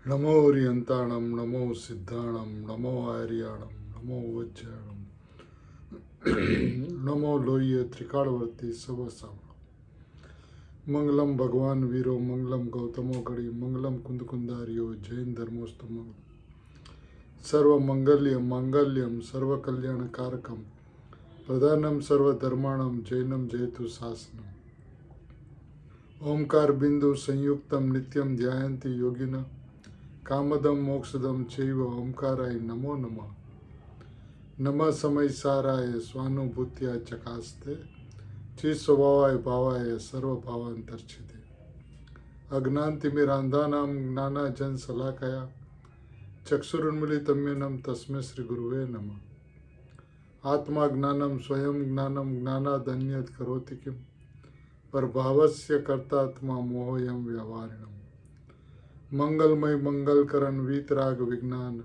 નમો ઓરિયંતાણમ નમો સિદ્ધાણમ નમો આર્યાણમ નમો વજ્જાણમ નમો લોહ્ય ત્રિકાળવર્તી સવસામ મંગલમ ભગવાન વીરો મંગલમ ગૌતમો ગળી મંગલમ કુંદકુંદાર્યો જૈન ધર્મોસ્તુ મંગલ સર્વ મંગલ્યમ માંગલ્યમ સર્વ કલ્યાણકારકમ પ્રધાનમ સર્વ ધર્માણમ જૈનમ જયતુ શાસનમ ઓમકાર બિંદુ સંયુક્તમ નિત્યમ ધ્યાયંતી યોગિન કામદમ મોક્ષદમ ચૈવ ઓમકારાય નમો નમઃ નમઃ સમય સારાય સ્વાનુભૂત્યા ચકાસ્તે ચિત સ્વભાવાય ભાવાય સર્વભાવાંતર્છિતે અજ્ઞાનતિમિરાંધાનામ જ્ઞાનાજન શલાકયા ચક્ષુરુન્મિલિતમ્યનમ તસ્મે શ્રી ગુરુવે નમઃ આત્મા જ્ઞાનમ સ્વયં જ્ઞાનમ જ્ઞાનાદન્યત કરોતિ કિમ પરભાવસ્ય કર્તાત્મા મોહયમ વ્યવહારિણમ મંગલમય મંગલકરણ વીતરાગ વિજ્ઞાન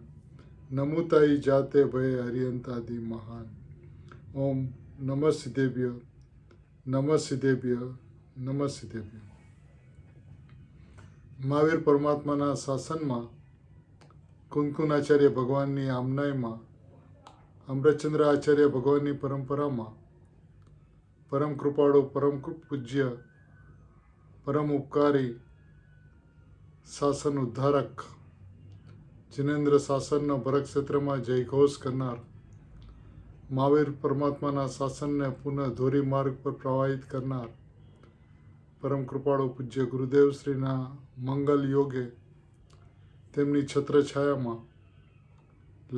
નમુતાઈ જાતે ભય હરિયંતાદિ મહાન ઓમ નમઃ સિદ્ધેભ્ય નમઃ સિદ્ધેભ્ય નમઃ સિદ્ધેભ્ય. મહાવીર પરમાત્માના શાસનમાં કુંકુન આચાર્ય ભગવાનની આમનાઈમાં અમૃતચંદ્ર આચાર્ય ભગવાનની પરંપરામાં પરમ કૃપાળુ પરમ પૂજ્ય પરમ ઉપકારી શાસન ઉદ્ધારક જિનેન્દ્ર શાસનના ભરત ક્ષેત્રમાં જયઘોષ કરનાર મહાવીર પરમાત્માના શાસનને પુનઃ ધોરી માર્ગ પર પ્રવાહિત કરનાર પરમ કૃપાળુ પૂજ્ય ગુરુદેવ શ્રીના મંગલ યોગે તેમની છત્રછાયામાં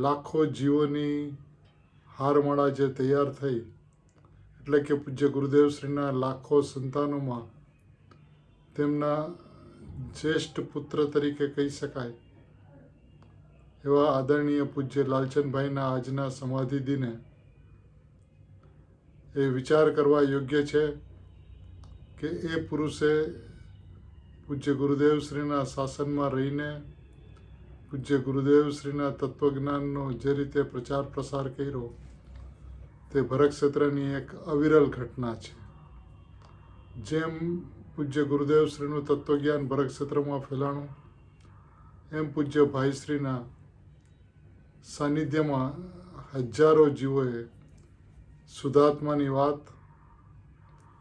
લાખો જીવોની હારમાળા જે તૈયાર થઈ એટલે કે પૂજ્ય ગુરુદેવ શ્રીના લાખો સંતાનોમાં તેમના જ્યેષ્ઠ પુત્ર તરીકે કહી શકાય એવા આદરણીય પૂજ્ય લાલચંદભાઈના આજના સમાધિ દિને એ વિચાર કરવા યોગ્ય છે કે એ પુરુષે પૂજ્ય ગુરુદેવ શ્રીના શાસનમાં રહીને પૂજ્ય ગુરુદેવ શ્રીના તત્વજ્ઞાનનો જે રીતે પ્રચાર પ્રસાર કર્યો તે ભરત ક્ષેત્રની એક અવિરલ ઘટના છે. જેમ પૂજ્ય ગુરુદેવ શ્રીનું તત્વજ્ઞાન ભરત ક્ષેત્રમાં ફેલાણું એમ પૂજ્ય ભાઈશ્રીના સાનિધ્યમાં હજારો જીવોએ શુદ્ધાત્માની વાત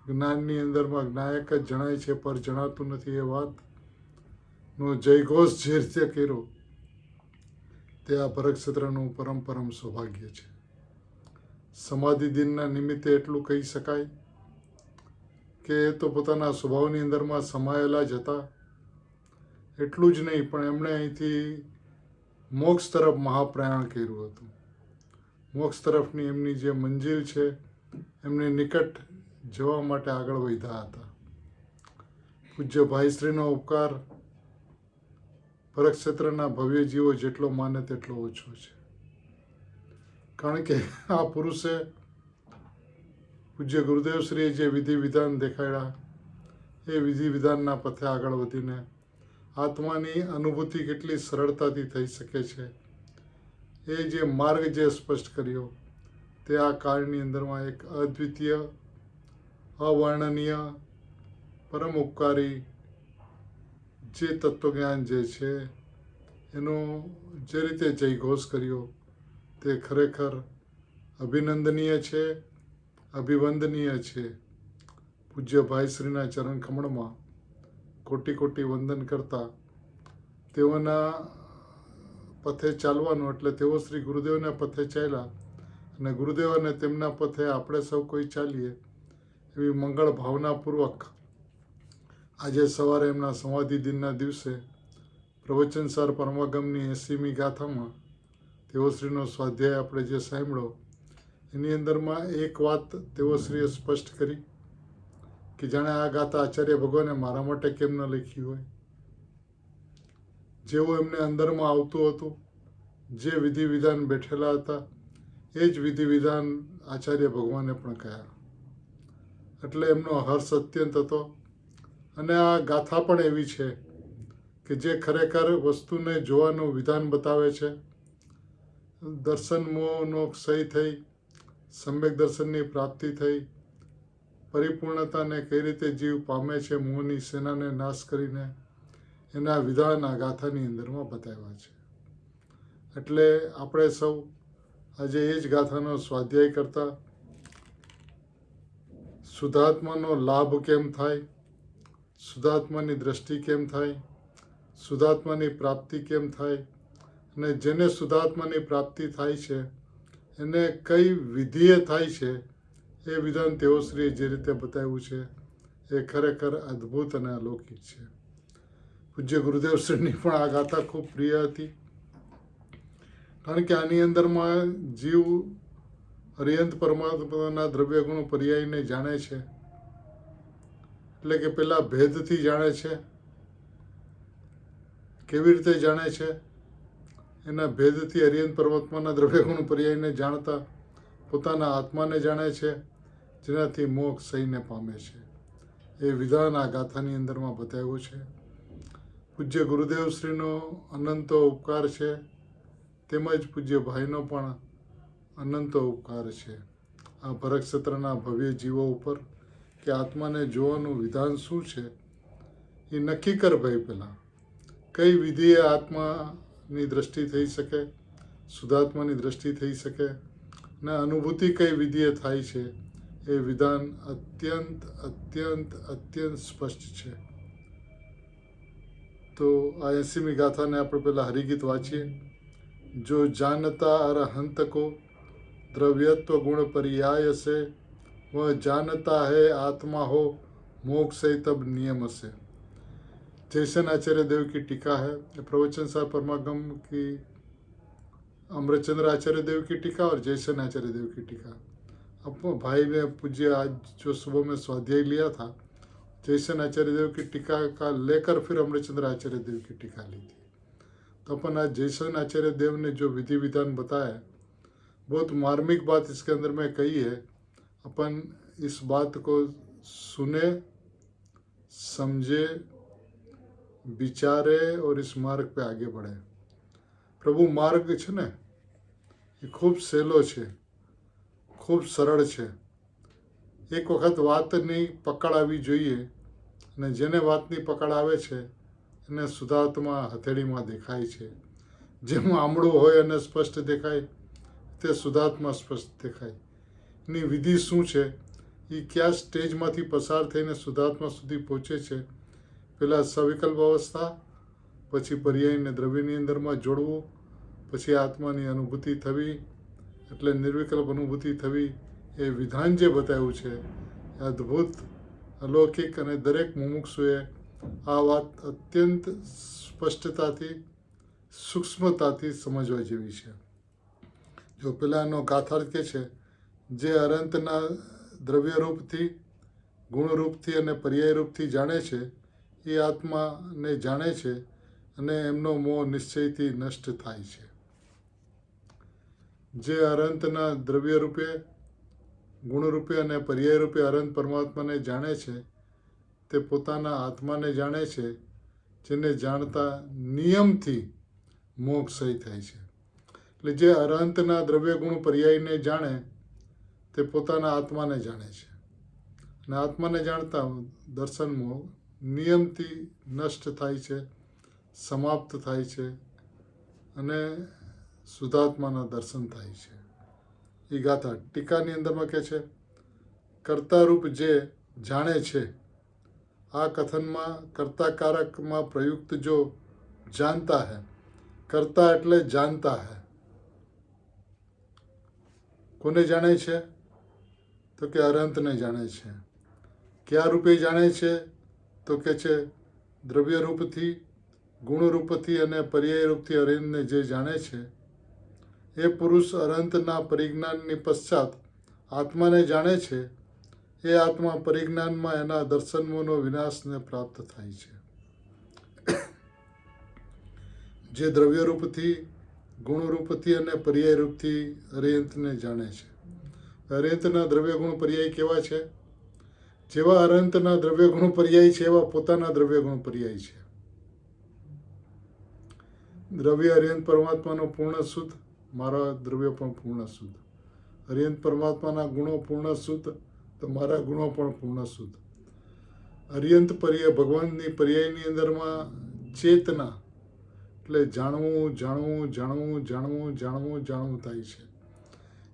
જ્ઞાનની અંદરમાં જ્ઞાયક જ જણાય છે પર જણાતું નથી એ વાતનો જયઘોષ જે રીતે કર્યો તે આ ભરત ક્ષેત્રનું પરમ સૌભાગ્ય છે. સમાધિ દિનના નિમિત્તે એટલું કહી શકાય કે એ તો પોતાના સ્વભાવની અંદરમાં સમાયેલા જ હતા. એટલું જ નહીં પણ એમણે અહીંથી મોક્ષ તરફ મહાપ્રયાણ કર્યું હતું. મોક્ષ તરફની એમની જે મંજિલ છે એમની નિકટ જવા માટે આગળ વધ્યા હતા. પૂજ્ય ભાઈશ્રીનો ઉપકાર ભરત ક્ષેત્રના ભવ્ય જીવો જેટલો માને તેટલો ઓછો છે. કારણ કે આ પુરુષે પૂજ્ય ગુરુદેવશ્રીએ જે વિધિ વિધાન દેખાડ્યા એ વિધિ વિધાનના પથે આગળ વધીને આત્માની અનુભૂતિ કેટલી સરળતાથી થઈ શકે છે એ જે માર્ગ જે સ્પષ્ટ કર્યો તે આ કાળની અંદરમાં એક અદ્વિતીય અવર્ણનીય પરમ ઉપકારી જે તત્વજ્ઞાન જે છે એનો જે રીતે જયઘોષ કર્યો તે ખરેખર અભિનંદનીય છે, અભિવંદનીય છે. પૂજ્ય ભાઈશ્રીના ચરણ કમળમાં કોટી કોટી વંદન કરતા તેઓના પથે ચાલવાનું એટલે તેઓ શ્રી ગુરુદેવના પથે ચાલ્યા અને ગુરુદેવ અને તેમના પથે આપણે સૌ કોઈ ચાલીએ એવી મંગળ ભાવનાપૂર્વક આજે સવારે એમના સમાધિ દિનના દિવસે પ્રવચનસાર પરમાગમની 80મી ગાથામાં તેઓશ્રીનો સ્વાધ્યાય આપણે જે સાંભળ્યો એની અંદરમાં એક વાત તેઓશ્રીએ સ્પષ્ટ કરી કે જાણે આ ગાથા આચાર્ય ભગવાને મારા માટે કેમ ન લખી હોય. જેવું એમને અંદરમાં આવતું હતું, જે વિધિ વિધાન બેઠેલા હતા એ જ વિધિ વિધાન આચાર્ય ભગવાને પણ કહ્યા. એટલે એમનો હર્ષ અત્યંત હતો. અને આ ગાથા પણ એવી છે કે જે ખરેખર વસ્તુને જોવાનું વિધાન બતાવે છે. દર્શન મોહનો ક્ષય થઈ, સમ્યક દર્શનની પ્રાપ્તિ થઈ, પરિપૂર્ણતાને કઈ રીતે જીવ પામે છે મોહની સેનાને નાશ કરીને એના વિધાન આ ગાથાની અંદરમાં બતાવ્યા છે. એટલે આપણે સૌ આજે એ જ ગાથાનો સ્વાધ્યાય કરતા શુદ્ધાત્માનો લાભ કેમ થાય, શુદ્ધાત્માની દ્રષ્ટિ કેમ થાય, શુદ્ધાત્માની પ્રાપ્તિ કેમ થાય, અને જેને શુદ્ધાત્માની પ્રાપ્તિ થાય છે એને કઈ વિધિએ થાય છે, એ વિધાન તેઓશ્રીએ જે રીતે બતાવ્યું છે એ ખરેખર અદ્ભુત અને અલૌકિક છે. પૂજ્ય ગુરુદેવ શ્રીની પણ આ ગાથા ખૂબ પ્રિય હતી, કારણ કે આની અંદરમાં જીવ અરિયંત પરમાત્માના દ્રવ્ય ગુણ પર્યાયને જાણે છે. એટલે કે પેલા ભેદથી જાણે છે. કેવી રીતે જાણે છે? એના ભેદથી અરિયંત પરમાત્માના દ્રવ્ય ગુણ પર્યાયને જાણતા પોતાના આત્માને જાણે છે, જેનાથી મોક્ષ સહીને પામે છે. એ વિધાન આ ગાથાની અંદરમાં બતાવ્યું છે. પૂજ્ય ગુરુદેવ શ્રીનો અનંતો ઉપકાર છે, તેમજ પૂજ્ય ભાઈનો પણ અનંતો ઉપકાર છે આ ભરત ક્ષેત્રના ભવ્ય જીવો ઉપર, કે આત્માને જોવાનું વિધાન શું છે એ નક્કી કર ભાઈ. પહેલાં કઈ વિધિએ આત્માની દ્રષ્ટિ થઈ શકે, શુદ્ધાત્માની દ્રષ્ટિ થઈ શકે, ને અનુભૂતિ કઈ વિધિએ થાય છે, એ વિધાન અત્યંત અત્યંત અત્યંત સ્પષ્ટ છે. તો આ 80મી ગાથાને આપણે પહેલાં હરિગીત વાંચીએ. જો જાનતા અરહંત કો द्रव्यत्व गुण पर्याय से वह जानता है आत्मा हो मोक्ष है तब नियम से. जैसन आचार्य देव की टीका है, प्रवचन साहब परमागम की अमृतचंद्र आचार्य देव की टीका और जैसन आचार्य देव की टीका. अब भाई ने पूज्य आज जो सुबह में स्वाध्याय लिया था, जैसन आचार्य देव की टीका का लेकर फिर अमृतचंद्र आचार्य देव की टीका ली थी. तो अपन आज जैसन आचार्य देव ने जो विधि विधान बताया, बहुत मार्मिक बात इसके अंदर में कही है. अपन इस बात को सुने, समझे, विचारे और इस मार्ग पे आगे बढ़े. प्रभु मार्ग છે ને એ ખૂબ સહેલો છે, ખૂબ સરળ છે. એક વખત વાતની પકડ આવી જોઈએ, અને જેને વાતની પકડ આવે છે એને શુદ્ધાત્મા હથેળીમાં દેખાય છે. જેમ આમળું હોય અને સ્પષ્ટ દેખાય તે શુદ્ધાત્મા સ્પષ્ટ દેખાય. એની વિધિ શું છે, એ કયા સ્ટેજમાંથી પસાર થઈને શુદ્ધાત્મા સુધી પહોંચે છે. પહેલાં સવિકલ્પ અવસ્થા, પછી પર્યાયને દ્રવ્યની અંદરમાં જોડવું, પછી આત્માની અનુભૂતિ થવી, એટલે નિર્વિકલ્પ અનુભૂતિ થવી. એ વિધાન જે બતાવ્યું છે એ અદ્ભુત, અલૌકિક, અને દરેક મુમુક્ષુએ આ વાત અત્યંત સ્પષ્ટતાથી, સૂક્ષ્મતાથી સમજવા જેવી છે. જો પેલાનો ગાથાર્થ કે છે, જે અનંતના દ્રવ્યરૂપથી, ગુણરૂપથી અને પર્યાયરૂપથી જાણે છે, એ આત્માને જાણે છે, અને એમનો મોહ નિશ્ચયથી નષ્ટ થાય છે. જે અનંતના દ્રવ્યરૂપે, ગુણરૂપે અને પર્યાયરૂપે અનંત પરમાત્માને જાણે છે, તે પોતાના આત્માને જાણે છે, જેને જાણતા નિયમથી મોક્ષ થાય છે. એટલે જે અનંતના દ્રવ્ય ગુણ પર્યાયને જાણે તે પોતાના આત્માને જાણે છે, અને આત્માને જાણતા દર્શન મોહ નિયમથી નષ્ટ થાય છે, સમાપ્ત થાય છે, અને શુદ્ધાત્માના દર્શન થાય છે. એ ગાથા ટીકાની અંદરમાં કહે છે, કર્તારૂપ જે જાણે છે, આ કથનમાં કર્તાકારકમાં પ્રયુક્ત જો જાણતા હૈ. કર્તા એટલે જાણતા હૈ. કોને જાણે છે? તો કે અનંતને જાણે છે. કયા રૂપે જાણે છે? તો કે છે દ્રવ્ય રૂપથી, ગુણરૂપથી અને પર્યાય રૂપથી અનંતને જે જાણે છે, એ પુરુષ અનંતના પરિજ્ઞાનની પશ્ચાત આત્માને જાણે છે. એ આત્મા પરિજ્ઞાનમાં એના દર્શનમોનો વિનાશને પ્રાપ્ત થાય છે. જે દ્રવ્ય રૂપથી, ગુણરૂપથી અને પર્યાય રૂપથી અરિયંતને જાણે છે. અરિયંતના દ્રવ્ય ગુણ પર્યાય કેવા છે? જેવા અનંતના દ્રવ્ય ગુણ પર્યાય છે, એવા પોતાના દ્રવ્ય ગુણ પર્યાય છે. દ્રવ્ય અરિયંત પરમાત્માનો પૂર્ણ શુદ્ધ, મારા દ્રવ્ય પણ પૂર્ણ શુદ્ધ. અરિયંત પરમાત્માના ગુણો પૂર્ણ શુદ્ધ, તો મારા ગુણો પણ પૂર્ણ શુદ્ધ. અરિયંત પર્યાય ભગવાનની પર્યાયની અંદરમાં ચેતના એટલે જાણવું જાણવું જાણવું જાણવું જાણવું જાણવું થાય છે.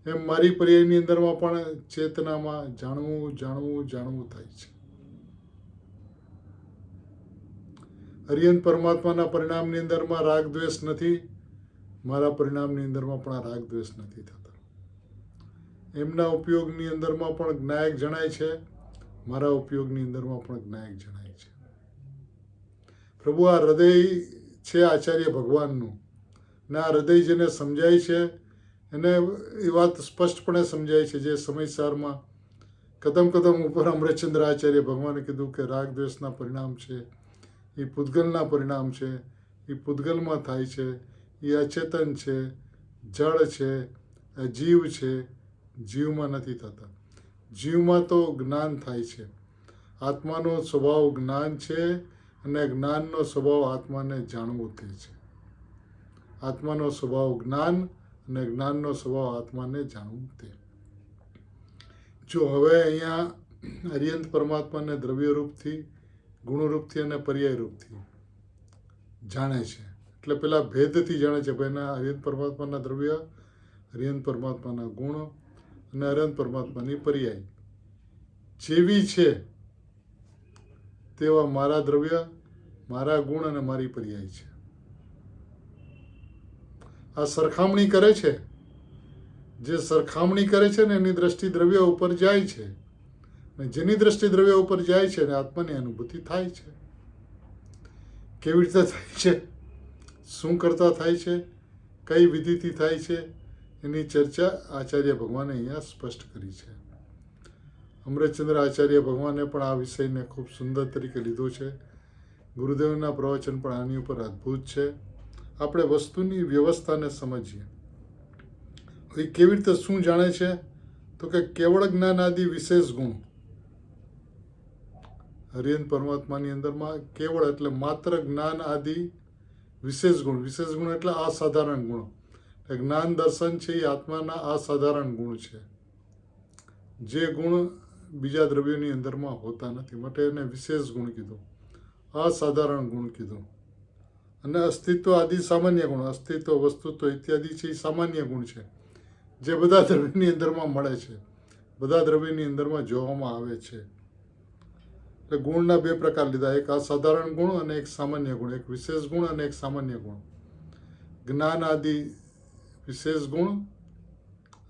એમ મારી પર્યાયની અંદરમાં પણ ચેતનામાં જાણવું જાણવું જાણવું થાય છે. હરિયંત પરમાત્માના પરિણામની અંદરમાં રાગ દ્વેષ નથી, મારા પરિણામની અંદરમાં પણ રાગ દ્વેષ નથી થતા. એમના ઉપયોગની અંદરમાં પણ જ્ઞાયક જણાય છે, મારા ઉપયોગની અંદરમાં પણ જ્ઞાયક જણાય છે. પ્રભુ આ હૃદય છે આચાર્ય ભગવાનનું, ને આ હૃદય જેને સમજાય છે એને એ વાત સ્પષ્ટપણે સમજાય છે. જે સમયસારમાં કદમ કદમ ઉપર અમૃતચંદ્ર આચાર્ય ભગવાને કીધું કે રાગ દ્વેષના પરિણામ છે, એ પૂતગલના પરિણામ છે, એ પૂતગલમાં થાય છે, એ અચેતન છે, જળ છે, જીવ છે, જીવમાં નથી થતા. જીવમાં તો જ્ઞાન થાય છે. આત્માનો સ્વભાવ જ્ઞાન છે અને જ્ઞાનનો સ્વભાવ આત્માને જાણવું તે છે. આત્માનો સ્વભાવ જ્ઞાન અને જ્ઞાનનો સ્વભાવ આત્માને જાણવું તે. જો હવે અહીંયા હરિયંત પરમાત્માને દ્રવ્ય રૂપથી, ગુણરૂપથી અને પર્યાય રૂપથી જાણે છે. એટલે પેલા ભેદથી જાણે છે. ભાઈના હરિયંત પરમાત્માના દ્રવ્ય, હરિયંત પરમાત્માના ગુણ અને હરિયંત પરમાત્માની પર્યાય જેવી છે તેવા મારા દ્રવ્ય, મારા ગુણ અને મારી પર્યાય છે. આ સરખામણી કરે છે. જે સરખામણી કરે છે ને એની દ્રષ્ટિ દ્રવ્ય ઉપર જાય છે, અને જેની દ્રષ્ટિ દ્રવ્ય ઉપર જાય છે ને આત્માની અનુભૂતિ થાય છે. કેવી રીતે થાય છે, શું કરતા થાય છે, કઈ વિધિથી થાય છે, એની ચર્ચા આચાર્ય ભગવાને અહીંયા સ્પષ્ટ કરી છે. અમૃતચંદ્ર આચાર્ય ભગવાને પણ આ વિષયને ખૂબ સુંદર તરીકે લીધો છે. ગુરુદેવના પ્રવચન પણ આની ઉપર અદ્ભુત છે. આપણે વસ્તુની વ્યવસ્થાને સમજીએ. એ કેવી રીતે શું જાણે છે, તો કે કેવળ જ્ઞાન આદિ વિશેષ ગુણ હરિયંત પરમાત્માની અંદરમાં કેવળ એટલે માત્ર જ્ઞાન આદિ વિશેષ ગુણ. વિશેષ ગુણ એટલે અસાધારણ ગુણ. જ્ઞાન દર્શન છે એ આત્માના અસાધારણ ગુણ છે, જે ગુણ બીજા દ્રવ્યોની અંદરમાં હોતા નથી, માટે એને વિશેષ ગુણ કીધું, અસાધારણ ગુણ કીધું. અને અસ્તિત્વ આદિ સામાન્ય ગુણ, અસ્તિત્વ, વસ્તુત્વ ઇત્યાદિ છે એ સામાન્ય ગુણ છે, જે બધા દ્રવ્યની અંદરમાં મળે છે, બધા દ્રવ્યની અંદરમાં જોવામાં આવે છે. એટલે ગુણના બે પ્રકાર લીધા, એક અસાધારણ ગુણ અને એક સામાન્ય ગુણ, એક વિશેષ ગુણ અને એક સામાન્ય ગુણ. જ્ઞાન આદિ વિશેષ ગુણ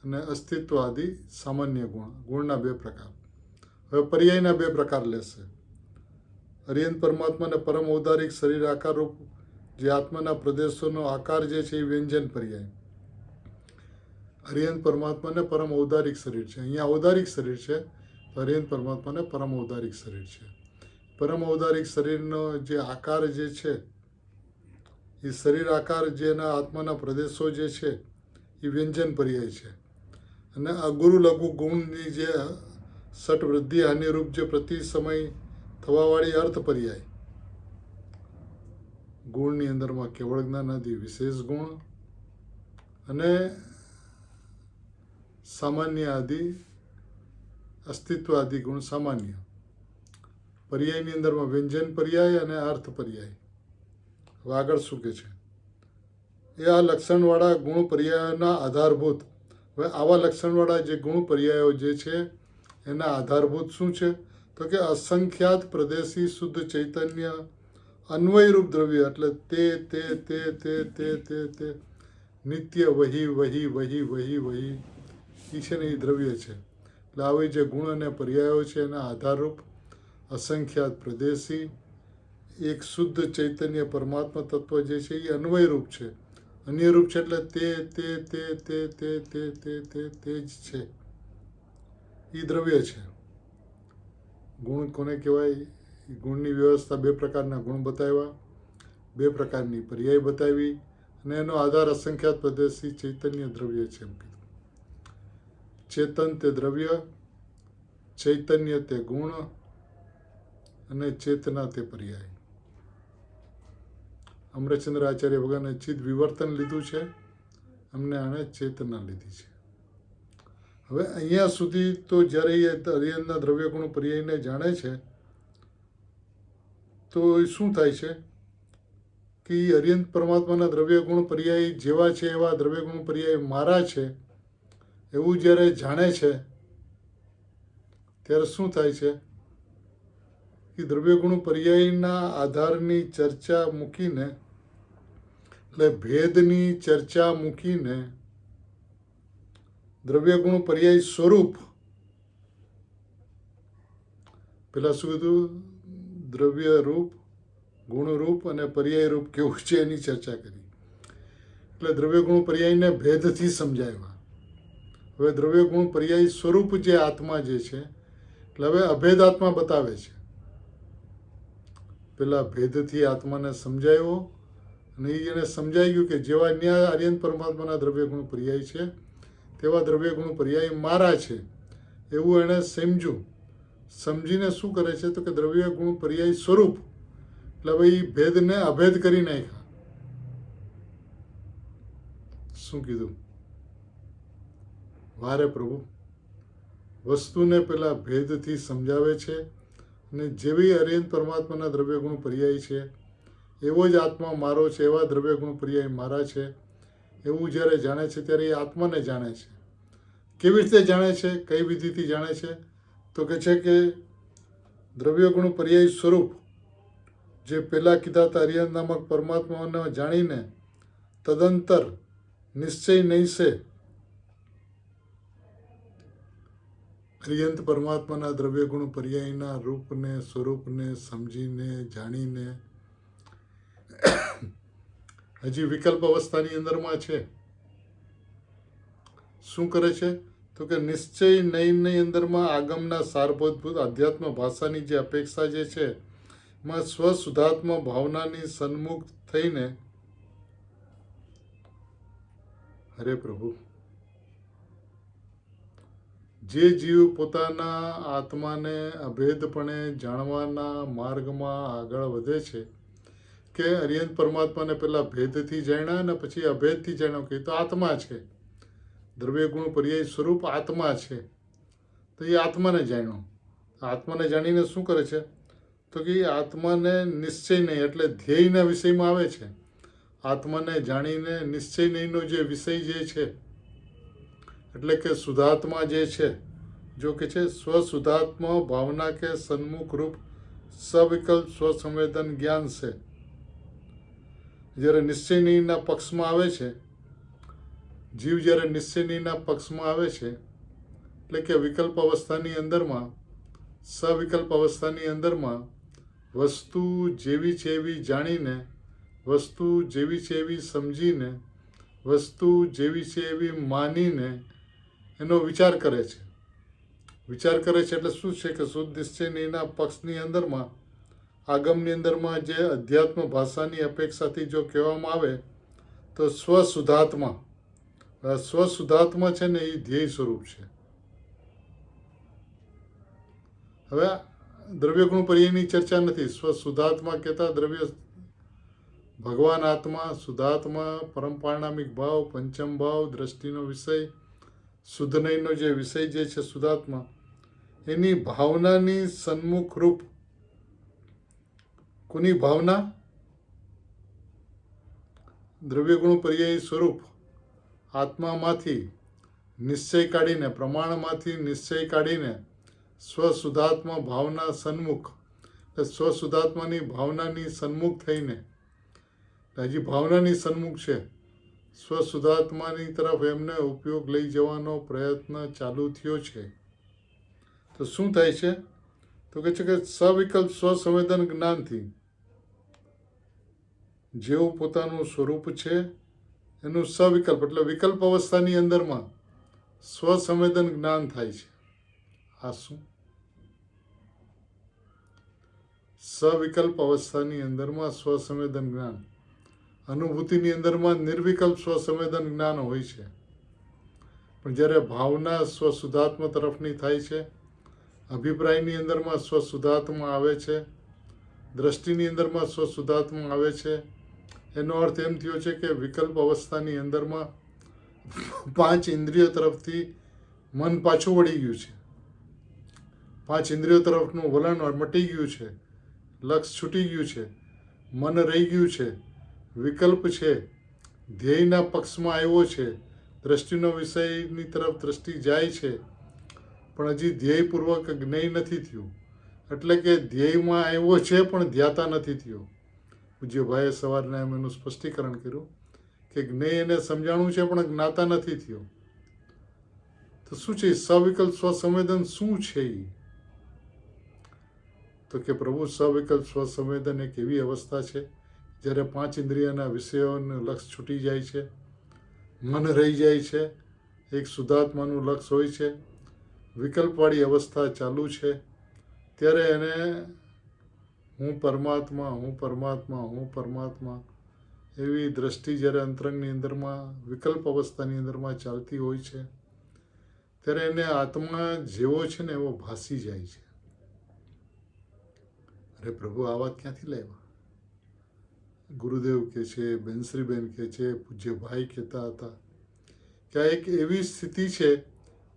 અને અસ્તિત્વ આદિ સામાન્ય ગુણ, ગુણના બે પ્રકાર. હવે પર્યાયના બે પ્રકાર લેશે. હરિયંત પરમાત્માને પરમ ઔદારિક શરીર આકાર રૂપ જે આત્માના પ્રદેશોનો આકાર જે છે એ વ્યંજન પર્યાય. હરિયંત પરમાત્માને પરમ ઔદારિક શરીર છે. અહીંયા ઔદારિક શરીર છે, હરિયંત પરમાત્માને પરમ ઔદારિક શરીર છે. પરમ ઔદારિક શરીરનો જે આકાર જે છે એ શરીર આકાર જેના આત્માના પ્રદેશો જે છે એ વ્યંજન પર્યાય છે. અને અગુરુ લઘુ ગુણની જે સટ વૃદ્ધિ હાનિરૂપ જે પ્રતિ સમય થવાવાળી અર્થ પર્યાય. ગુણની અંદરમાં કેવળ જ્ઞાન આદિ વિશેષ ગુણ અને સામાન્ય આદિ અસ્તિત્વ આદિ ગુણ સામાન્ય. પર્યાયની અંદરમાં વ્યંજન પર્યાય અને અર્થ પર્યાય. હવે આગળ શું કે છે, એ આ લક્ષણવાળા ગુણ પર્યાયોના આધારભૂત. હવે આવા લક્ષણવાળા જે ગુણ પર્યાયો જે છે એના આધારભૂત શું છે, તો કે અસંખ્યાત પ્રદેશી શુદ્ધ ચૈતન્ય અન્વયરૂપ દ્રવ્ય. એટલે તે નિત્ય વહી વહી વહી વહી વહી એ છે ને એ દ્રવ્ય છે. એટલે આવી જે ગુણ અને પર્યાયો છે એના આધારરૂપ અસંખ્યાત પ્રદેશી એક શુદ્ધ ચૈતન્ય પરમાત્મા તત્વ જે છે એ અન્વયરૂપ છે. અન્યરૂપ છે એટલે તે જ છે, એ દ્રવ્ય છે. ગુણ કોને કહેવાય? ગુણની વ્યવસ્થા બે પ્રકારના ગુણ બતાવ્યા, બે પ્રકારની પર્યાય બતાવી, અને એનો આધાર અસંખ્યાત પ્રદેશી ચૈતન્ય દ્રવ્ય છે એમ કીધું. ચેતન તે દ્રવ્ય, ચૈતન્ય તે ગુણ અને ચેતના તે પર્યાય. અમૃતચંદ્ર આચાર્ય ભગવાને ચિત્ત વિવર્તન લીધું છે, અમને આને ચેતના લીધી છે. હવે અહીંયા સુધી તો જ્યારે એ હરિયંતના દ્રવ્ય ગુણ પર્યાયને જાણે છે તો એ શું થાય છે, કે અરિહંત પરમાત્માના દ્રવ્ય ગુણ પર્યાય જેવા છે એવા દ્રવ્ય ગુણ પર્યાય મારા છે એવું જ્યારે જાણે છે ત્યારે શું થાય છે કે દ્રવ્ય ગુણ પર્યાયના આધારની ચર્ચા મૂકીને એટલે ભેદની ચર્ચા મૂકીને દ્રવ્ય ગુણ પર્યાય સ્વરૂપ, પેલા શું કીધું, દ્રવ્ય રૂપ, ગુણ રૂપ અને પર્યાય રૂપ કેવું છે એની ચર્ચા કરી. એટલે દ્રવ્ય ગુણ પર્યાયને ભેદથી સમજાવ્યા. હવે દ્રવ્ય ગુણ પર્યાય સ્વરૂપ જે આત્મા જે છે એટલે હવે અભેદ આત્મા બતાવે છે. પેલા ભેદથી આત્માને સમજાવ્યો અને એને સમજાઈ ગયું કે જેવા ન્યાય આર્યન પરમાત્માના દ્રવ્ય ગુણ પર્યાય છે તેવા દ્રવ્ય ગુણ પર્યાય મારા છે એવું એણે સમજ્યું. સમજીને શું કરે છે તો કે દ્રવ્ય ગુણ પર્યાય સ્વરૂપ એટલે હવે એ ભેદને અભેદ કરી નાખ્યા. શું કીધું? વારે પ્રભુ, વસ્તુને પેલા ભેદથી સમજાવે છે અને જેવી અરિહંત પરમાત્માના દ્રવ્ય ગુણ પર્યાય છે એવો જ આત્મા મારો છે, એવા દ્રવ્ય ગુણ પર્યાય મારા છે એવું જ્યારે જાણે છે ત્યારે એ આત્માને જાણે છે. કેવી રીતે જાણે છે? કઈ વિધિથી જાણે છે? તો કે છે કે દ્રવ્ય ગુણ પર્યાય સ્વરૂપ જે પહેલાં કીધા હતા અરિહંત નામક પરમાત્માને જાણીને તદંતર નિશ્ચય નહીં છે અરિહંત પરમાત્માના દ્રવ્ય ગુણ પર્યાયના રૂપને સ્વરૂપને સમજીને જાણીને હજી વિકલ્પ અવસ્થાની અંદરમાં છે. શું કરે છે તો કે નિશ્ચય નયનની અંદરમાં આગમના સારભૂતભૂત આધ્યાત્મ ભાષાની જે અપેક્ષા જે છે એમાં સ્વસુધાત્મ ભાવનાની સન્મુખ થઈને, હરે પ્રભુ, જે જીવ પોતાના આત્માને અભેદપણે જાણવાના માર્ગમાં આગળ વધે છે કે અરિહંત પરમાત્માને પહેલાં ભેદથી જાણ્યા અને પછી અભેદથી જાણ્યો કે તો આત્મા છે, દ્રવ્ય ગુણ પર્યાય સ્વરૂપ આત્મા છે, તો એ આત્માને જાણ્યો. આત્માને જાણીને શું કરે છે તો કે એ આત્માને નિશ્ચય નહીં એટલે ધ્યેયના વિષયમાં આવે છે. આત્માને જાણીને નિશ્ચય નહીંનો જે વિષય જે છે એટલે કે શુદ્ધાત્મા જે છે, જો કે છે સ્વશુદ્ધાત્મા ભાવના કે સન્મુખ રૂપ સવિકલ્પ સ્વસંવેદન જ્ઞાન છે. જ્યારે નિશ્ચયનીના પક્ષમાં આવે છે, જીવ જ્યારે નિશ્ચયનીના પક્ષમાં આવે છે એટલે કે વિકલ્પ અવસ્થાની અંદરમાં, સવિકલ્પ અવસ્થાની અંદરમાં વસ્તુ જેવી છે એવી જાણીને, વસ્તુ જેવી છે એવી સમજીને, વસ્તુ જેવી છે એવી માનીને એનો વિચાર કરે છે. વિચાર કરે છે એટલે શું છે કે શુદ્ધ નિશ્ચયનીના પક્ષની અંદરમાં, આગમની અંદરમાં જે અધ્યાત્મ ભાષાની અપેક્ષાથી જો કહેવામાં આવે તો સ્વશુદ્ધાત્મા, સ્વશુદ્ધાત્મા છે ને એ ધ્યેય સ્વરૂપ છે. હવે દ્રવ્ય ગુણ પર્યાયની ચર્ચા નથી. સ્વશુદ્ધાત્મા કહેતા દ્રવ્ય ભગવાન આત્મા, શુદ્ધાત્મા, પરમ પારણામિક ભાવ, પંચમ ભાવ, દ્રષ્ટિનો વિષય, શુદ્ધ નયનનો જે વિષય જે છે શુદ્ધાત્મા, એની ભાવનાની સન્મુખ રૂપ, કોની ભાવના? દ્રવ્ય ગુણ પર્યાય સ્વરૂપ આત્મામાંથી નિશ્ચય કાઢીને, પ્રમાણમાંથી નિશ્ચય કાઢીને સ્વશુદ્ધાત્મા ભાવના સન્મુખ, સ્વશુદ્ધાત્માની ભાવનાની સન્મુખ થઈને, હજી ભાવનાની સન્મુખ છે, સ્વશુદ્ધાત્માની તરફ એમને ઉપયોગ લઈ જવાનો પ્રયત્ન ચાલુ થયો છે. તો શું થાય છે તો કહે છે કે સવિકલ્પ સ્વસંવેદન જ્ઞાનથી જેવું પોતાનું સ્વરૂપ છે એનું સવિકલ્પ એટલે વિકલ્પ અવસ્થાની અંદરમાં સ્વસંવેદન જ્ઞાન થાય છે. આ શું? સવિકલ્પ અવસ્થાની અંદરમાં સ્વસંવેદન જ્ઞાન, અનુભૂતિની અંદરમાં નિર્વિકલ્પ સ્વસંવેદન જ્ઞાન હોય છે. પણ જ્યારે ભાવના સ્વશુદ્ધાત્મા તરફની થાય છે, અભિપ્રાયની અંદરમાં સ્વશુદ્ધાત્મા આવે છે, દ્રષ્ટિની અંદરમાં સ્વશુદ્ધાત્મા આવે છે, એનો અર્થ એમ થયો છે કે વિકલ્પ અવસ્થાની અંદરમાં 5 ઇન્દ્રિયો તરફથી મન પાછું વળી ગયું છે. 5 ઇન્દ્રિયો તરફનું વલણ મટી ગયું છે, લક્ષ છૂટી ગયું છે, મન રહી ગયું છે વિકલ્પ છે, ધ્યેયના પક્ષમાં આવ્યો છે, દ્રષ્ટિનો વિષયની તરફ દ્રષ્ટિ જાય છે, પણ હજી ધ્યેયપૂર્વક જ્ઞેય નથી થયું. એટલે કે ધ્યેયમાં આવ્યો છે પણ ધ્યાતા નથી થયો. પૂજ્ય ભાઈએ સવારના એમ એનું સ્પષ્ટીકરણ કર્યું કે જ્ઞેય એને સમજાણું છે પણ જ્ઞાતા નથી થયો. તો શું છે સવિકલ્પ સ્વસંવેદન? શું છે એ? તો કે પ્રભુ સવિકલ્પ સ્વસંવેદન એક એવી અવસ્થા છે જ્યારે 5 ઇન્દ્રિયના વિષયોનું લક્ષ છૂટી જાય છે, મન રહી જાય છે, એક શુદ્ધાત્માનું લક્ષ હોય છે, વિકલ્પવાળી અવસ્થા ચાલુ છે, ત્યારે એને હું પરમાત્મા, હું પરમાત્મા, હું પરમાત્મા એવી દ્રષ્ટિ જ્યારે અંતરંગની અંદરમાં વિકલ્પ અવસ્થાની અંદરમાં ચાલતી હોય છે, ત્યારે એને આત્મા જેવો છે ને એવો ભાસી જાય છે. અરે પ્રભુ, આ વાત ક્યાંથી લાવ્યા? ગુરુદેવ કહે છે, બેનશ્રીબેન કહે છે, પૂજ્ય ભાઈ કહેતા હતા કે આ એક એવી સ્થિતિ છે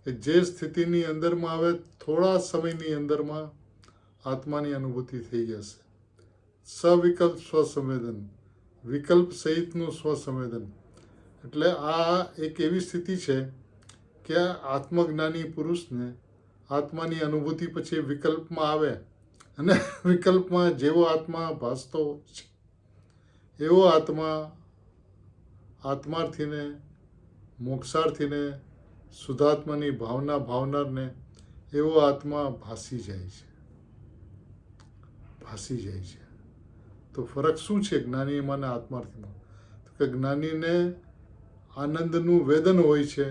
કે જે સ્થિતિની અંદરમાં આવે થોડા સમયની અંદરમાં આત્માની અનુભૂતિ થઈ જશે. સવિકલ્પ સ્વસંવેદન, વિકલ્પ સહિતનું સ્વસંવેદન. એટલે આ એક એવી સ્થિતિ છે કે આત્મજ્ઞાની પુરુષને આત્માની અનુભૂતિ પછી વિકલ્પમાં આવે અને વિકલ્પમાં જેવો આત્મા ભાસતો છે એવો આત્માર્થીને, મોક્ષાર્થીને, શુદ્ધાત્માની ભાવના ભાવનારને એવો આત્મા ભાસી જાય છે, ભાસી જાય છે. તો ફરક શું છે જ્ઞાનીમાં અને આત્માર્થીમાં? તો કે જ્ઞાનીને આનંદનું વેદન હોય છે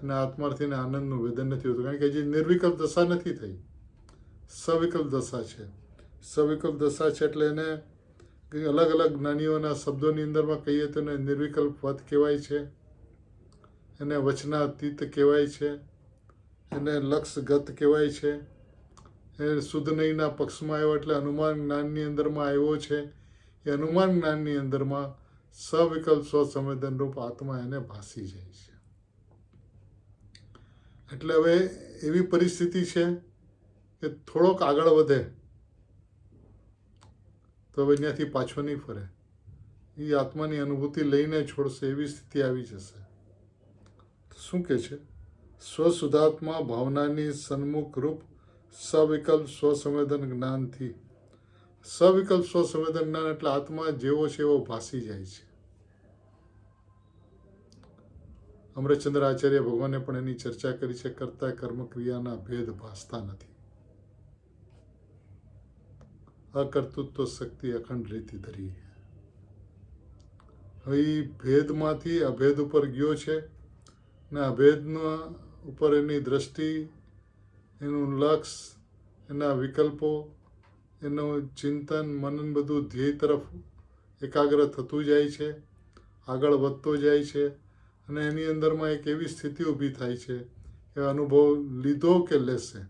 અને આત્માર્થીને આનંદનું વેદન નથી હોતું, કારણ કે હજી નિર્વિકલ્પ દશા નથી થઈ, સવિકલ્પ દશા છે. સવિકલ્પ દશા છે એટલે એને અલગ અલગ જ્ઞાનીઓના શબ્દોની અંદરમાં કહીએ તો એને નિર્વિકલ્પ વત કહેવાય છે, એને વચનાતીત કહેવાય છે, એને લક્ષગત કહેવાય છે, એ શુદ્ધ નહીંના પક્ષમાં આવ્યો એટલે અનુમાન જ્ઞાનની અંદરમાં આવ્યો છે. એ અનુમાન જ્ઞાનની અંદરમાં સવિકલ્પ સ્વસંવેદન રૂપ આત્મા એને ભાસી જાય છે. એટલે હવે એવી પરિસ્થિતિ છે કે થોડોક આગળ વધે તો હવે ત્યાંથી પાછો નહીં ફરે, એ આત્માની અનુભૂતિ લઈને છોડશે એવી સ્થિતિ આવી જશે. શું કે છે? સ્વશુદ્ધાત્મા ભાવનાની સન્મુખ રૂપ સવિકલ્પ સ્વસંવેદન જ્ઞાનથી. સવિકલ્પ સ્વસંવેદન જ્ઞાન એટલે આત્મા જેવો છે એવો ભાસી જાય છે. અમૃતચંદ્ર આચાર્ય ભગવાને પણ એની ચર્ચા કરી છે. કરતા કર્મ ક્રિયાના ભેદ ભાસતા નથી. અકર્તૃત્વ શક્તિ અખંડ રીતિ ધરી. હવે એ ભેદમાંથી અભેદ ઉપર ગયો છે ને અભેદના ઉપર એની દ્રષ્ટિ, એનું લક્ષ, એના વિકલ્પો, એનું ચિંતન, મનન બધું ધ્યેય તરફ એકાગ્ર થતું જાય છે, આગળ વધતો જાય છે અને એની અંદરમાં એક એવી સ્થિતિ ઊભી થાય છે કે અનુભવ લીધો કે લેશે.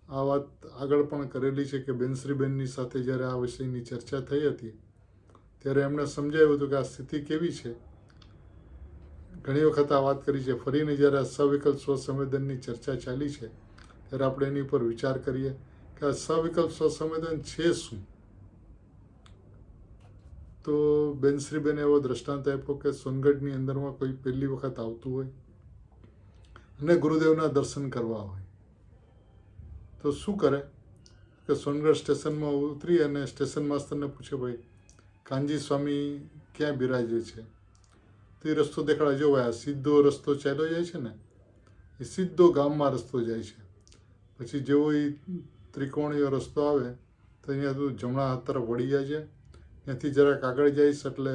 આ વાત આગળ પણ કરેલી છે કે બેનશ્રીબેનની સાથે જ્યારે આ વિષયની ચર્ચા થઈ હતી ત્યારે એમણે સમજાવ્યું હતું કે આ સ્થિતિ કેવી છે. ઘણી વખત આ વાત કરી છે. ફરીને જ્યારે આ સવિકલ્પ સ્વસંવેદનની ચર્ચા ચાલી છે ત્યારે આપણે એની ઉપર વિચાર કરીએ કે આ સવિકલ્પ સ્વસંવેદન છે શું. તો બેનશ્રીબેન એવો દ્રષ્ટાંત આપ્યો કે સોનગઢની અંદરમાં કોઈ પહેલી વખત આવતું હોય અને ગુરુદેવના દર્શન કરવા હોય તો શું કરે કે સોનગઢ સ્ટેશનમાં ઉતરી અને સ્ટેશન માસ્તરને પૂછે, ભાઈ કાનજી સ્વામી ક્યાં બિરાજે છે? તો એ રસ્તો દેખાડે. જો ભાઈ આ સીધો રસ્તો ચાલ્યો જાય છે ને એ સીધો ગામમાં રસ્તો જાય છે. પછી જેવો એ ત્રિકોણીય રસ્તો આવે તો અહીંયા તું જમણા હાથ તરફ વળી જાય છે. ત્યાંથી જરાક આગળ જઈશ એટલે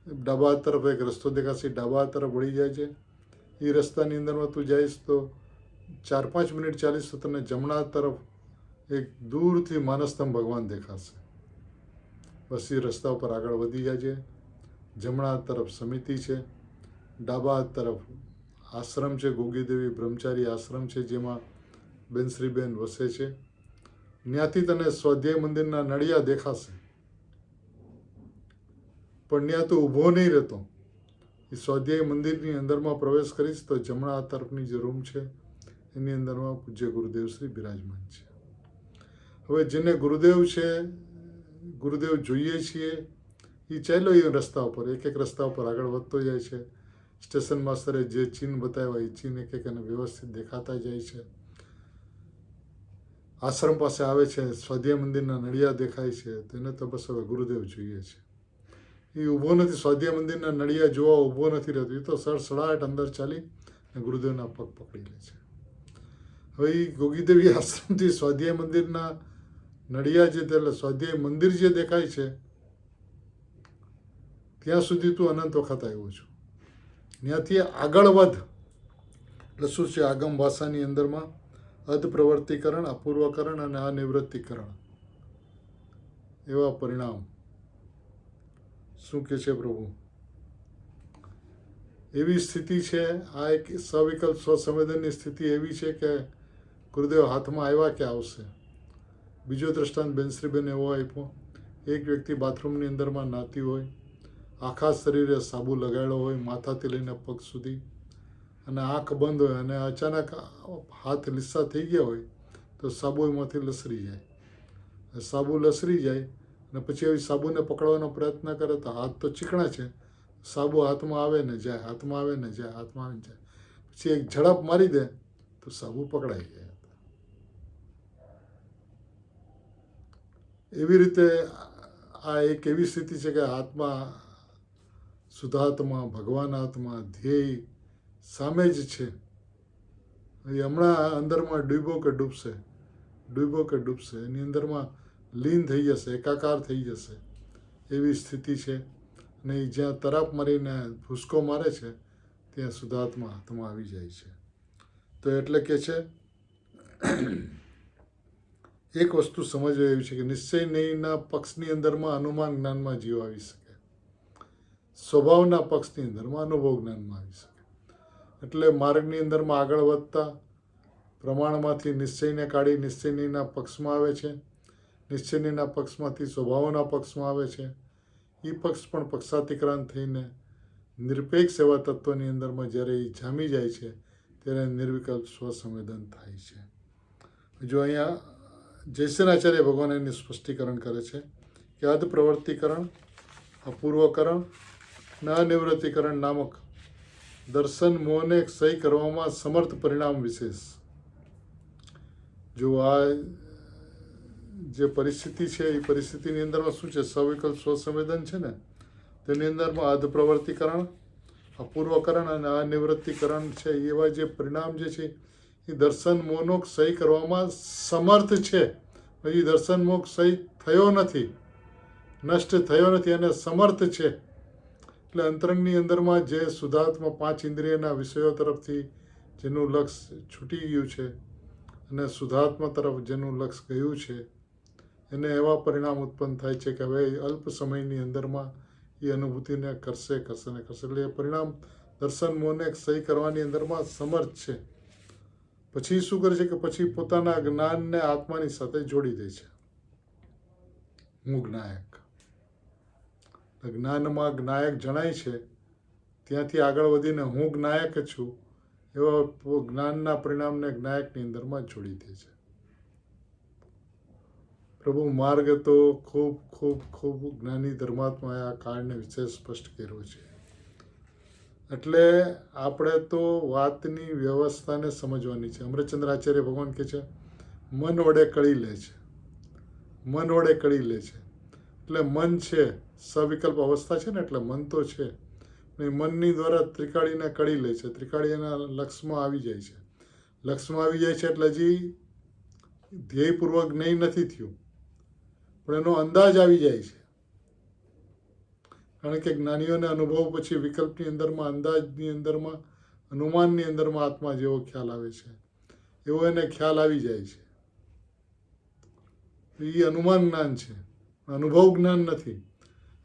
ડાબા હાથ તરફ એક રસ્તો દેખાશે, ડાબા હાથ તરફ વળી જાય છે. એ રસ્તાની અંદરમાં તું જઈશ તો 4-5 મિનિટ ચાલીશ તો તને જમણા તરફ એક દૂરથી માનસતમ ભગવાન દેખાશે. બસ એ રસ્તા ઉપર આગળ વધી જાય છે. જમણા તરફ સમિતિ છે, ડાબા તરફ આશ્રમ છે, ગોગીદેવી બ્રહ્મચારી આશ્રમ છે જેમાં બેનશ્રીબેન વસે છે. ત્યાંથી તને સ્વાધ્યાય મંદિરના નળિયા દેખાશે, પણ ત્યાં તો ઊભો નહીં રહેતો. એ સ્વાધ્યાય મંદિરની અંદરમાં પ્રવેશ કરીશ તો જમણા તરફની જે રૂમ છે એની અંદરમાં પૂજ્ય ગુરુદેવ શ્રી બિરાજમાન છે. હવે જેને ગુરુદેવ છે, ગુરુદેવ જોઈએ છીએ એ ચાલ્યો એ રસ્તા ઉપર એક એક રસ્તા ઉપર આગળ વધતો જાય છે. સ્ટેશન માસ્તરે જે ચિહ્ન બતાવ્યા એ ચિહ્ન એક એક એને વ્યવસ્થિત દેખાતા જાય છે. આશ્રમ પાસે આવે છે, સ્વાધ્યાય મંદિરના નળિયા દેખાય છે, તેને તો બસ હવે ગુરુદેવ જોઈએ છે. એ ઊભો નથી, સ્વાધ્યાય મંદિરના નળિયા જોવા ઊભો નથી રહેતો, એ તો સડસડાટ અંદર ચાલી અને ગુરુદેવના પગ પકડી લે છે. હવે એ ગોગીદેવી આશ્રમથી સ્વાધ્યાય મંદિરના નળિયા જે એટલે સ્વાધ્યાય મંદિર જે દેખાય છે ત્યાં સુધી તું અનંત વખત આવ્યો છું. ત્યાંથી આગળ વધ એટલે શું છે? આગમ ભાષાની અંદરમાં અધપ્રવર્તિકરણ, અપૂર્વકરણ અને અનિવૃત્તિકરણ એવા પરિણામ શું કે છે પ્રભુ? એવી સ્થિતિ છે આ, એક સવિકલ્પ સ્વસંવેદનની સ્થિતિ એવી છે કે ગુરુદેવ હાથમાં આવ્યા કે આવશે. બીજો દ્રષ્ટાંત બેનશ્રીબેન એવો આપ્યો, એક વ્યક્તિ બાથરૂમની અંદરમાં નાતી હોય, આખા શરીરે સાબુ લગાડ્યો હોય માથાથી લઈને પગ સુધી, અને આંખ બંધ હોય અને અચાનક હાથ લીસા થઈ ગયા હોય તો સાબુ એમાંથી લસરી જાય. સાબુ લસરી જાય અને પછી આવી સાબુને પકડવાનો પ્રયત્ન કરે તો હાથ તો ચીકણા છે, સાબુ હાથમાં આવે ને જાય, હાથમાં આવે ને જાય, હાથમાં આવે ને જાય, પછી એક ઝડપ મારી દે તો સાબુ પકડાઈ જાય. એવી રીતે આ એક એવી સ્થિતિ છે કે આત્મા, શુદ્ધાત્મા, ભગવાન આત્મા, ધ્યેય સામે જ છે. એ હમણાં અંદરમાં ડૂબો કે ડૂબશે, ડૂબો કે ડૂબશે, એની અંદરમાં લીન થઈ જશે, એકાકાર થઈ જશે એવી સ્થિતિ છે. અને એ જ્યાં તરાપ મારીને ભૂસકો મારે છે ત્યાં શુદ્ધાત્મા હાથમાં આવી જાય છે. તો એટલે કે છે એક વસ્તુ સમજવા એવી છે કે નિશ્ચય નહીંના પક્ષની અંદરમાં અનુમાન જ્ઞાનમાં જીવ આવી શકે, સ્વભાવના પક્ષની અંદરમાં અનુભવ જ્ઞાનમાં આવી શકે. એટલે માર્ગની અંદરમાં આગળ વધતા પ્રમાણમાંથી નિશ્ચયને કાઢી નિશ્ચય નહીંના પક્ષમાં આવે છે, નિશ્ચય નહીંના પક્ષમાંથી સ્વભાવના પક્ષમાં આવે છે. એ પક્ષ પણ પક્ષાતિક્રાંત થઈને નિરપેક્ષ એવા તત્વની અંદરમાં જ્યારે એ જામી જાય છે ત્યારે નિર્વિકલ્પ સ્વસંવેદન થાય છે. જો અહીંયા જયસેનાચાર્ય ભગવાન એની સ્પષ્ટીકરણ કરે છે કે અધપ્રવર્તિકરણ, અપૂર્વકરણ અને અનિવૃત્તિકરણ નામક દર્શન મોહને ક્ષય કરવામાં સમર્થ પરિણામ વિશેષ. જો આ જે પરિસ્થિતિ છે એ પરિસ્થિતિની અંદરમાં શું છે? સવિકલ્પ સ્વસંવેદન છે ને, તેની અંદરમાં અધપ્રવર્તિકરણ, અપૂર્વકરણ અને અનિવૃત્તિકરણ છે. એવા જે પરિણામ જે છે એ દર્શન મોહનો ક્ષય કરવામાં સમર્થ છે. પછી દર્શન મોહ ક્ષય થયો નથી, નષ્ટ થયો નથી અને સમર્થ છે. એટલે અંતરંગની અંદરમાં જે શુદ્ધાત્મા પાંચ ઇન્દ્રિયના વિષયો તરફથી જેનું લક્ષ છૂટી ગયું છે અને શુદ્ધાત્મા તરફ જેનું લક્ષ ગયું છે એને એવા પરિણામ ઉત્પન્ન થાય છે કે હવે અલ્પ સમયની અંદરમાં એ અનુભૂતિને કરશે ને કરશે. એટલે એ પરિણામ દર્શન મોહને ક્ષય કરવાની અંદરમાં સમર્થ છે. પછી શું કરે છે કે પછી પોતાના જ્ઞાનને આત્માની સાથે જોડી દે છે. હું જ્ઞાયક, જ્ઞાનમાં જ્ઞાયક જણાય છે, ત્યાંથી આગળ વધીને હું જ્ઞાયક છું એવા જ્ઞાનના પરિણામને જ્ઞાયકની અંદરમાં જોડી દે છે. પ્રભુ માર્ગ તો ખૂબ ખૂબ ખૂબ જ્ઞાની ધર્માત્માએ આ કાળને વિશેષ સ્પષ્ટ કર્યો છે. એટલે આપણે તો વાતની વ્યવસ્થાને સમજવાની છે. અમૃતચંદ્રાચાર્ય ભગવાન કહે છે મન વડે કળી લે છે, મન વડે કળી લે છે. એટલે મન છે સવિકલ્પ અવસ્થા છે ને, એટલે મન તો છે ને, મનની દ્વારા ત્રિકાળીને કળી લે છે. ત્રિકાળી એના લક્ષમાં આવી જાય છે. લક્ષમાં આવી જાય છે એટલે હજી ધ્યેયપૂર્વક નહીં નથી થયું પણ એનો અંદાજ આવી જાય છે. કારણ કે જ્ઞાનીઓને અનુભવ પછી વિકલ્પની અંદરમાં, અંદાજની અંદરમાં, અનુમાનની અંદરમાં આત્મા જેવો ખ્યાલ આવે છે એવો એને ખ્યાલ આવી જાય છે. એ અનુમાન જ્ઞાન છે, અનુભવ જ્ઞાન નથી.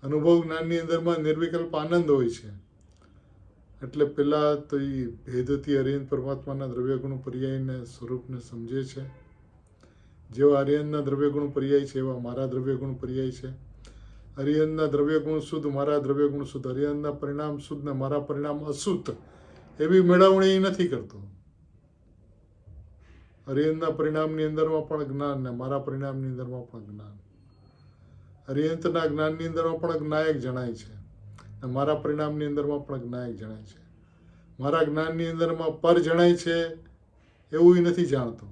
અનુભવ જ્ઞાનની અંદરમાં નિર્વિકલ્પ આનંદ હોય છે. એટલે પહેલાં તો એ ભેદથી અરિહંત પરમાત્માના દ્રવ્યગુણ પર્યાયને સ્વરૂપને સમજે છે. જેવા અરિહંતના દ્રવ્યગુણ પર્યાય છે એવા મારા દ્રવ્યગુણ પર્યાય છે. અરિહંતના દ્રવ્યગુણ શુદ્ધ, મારા દ્રવ્યગુણ શુદ્ધ. અરિહંતના પરિણામ શુદ્ધ ને મારા પરિણામ અશુદ્ધ એવી મેળવણી નથી કરતો. અરિહંતના પરિણામની અંદરમાં પણ જ્ઞાન ને મારા પરિણામની અંદરમાં પણ જ્ઞાન. અરિહંતના જ્ઞાનની અંદરમાં પણ જ્ઞાયક જણાય છે, અને મારા પરિણામની અંદરમાં પણ જ્ઞાયક જણાય છે. મારા જ્ઞાનની અંદરમાં પર જણાય છે એવું નથી જાણતો,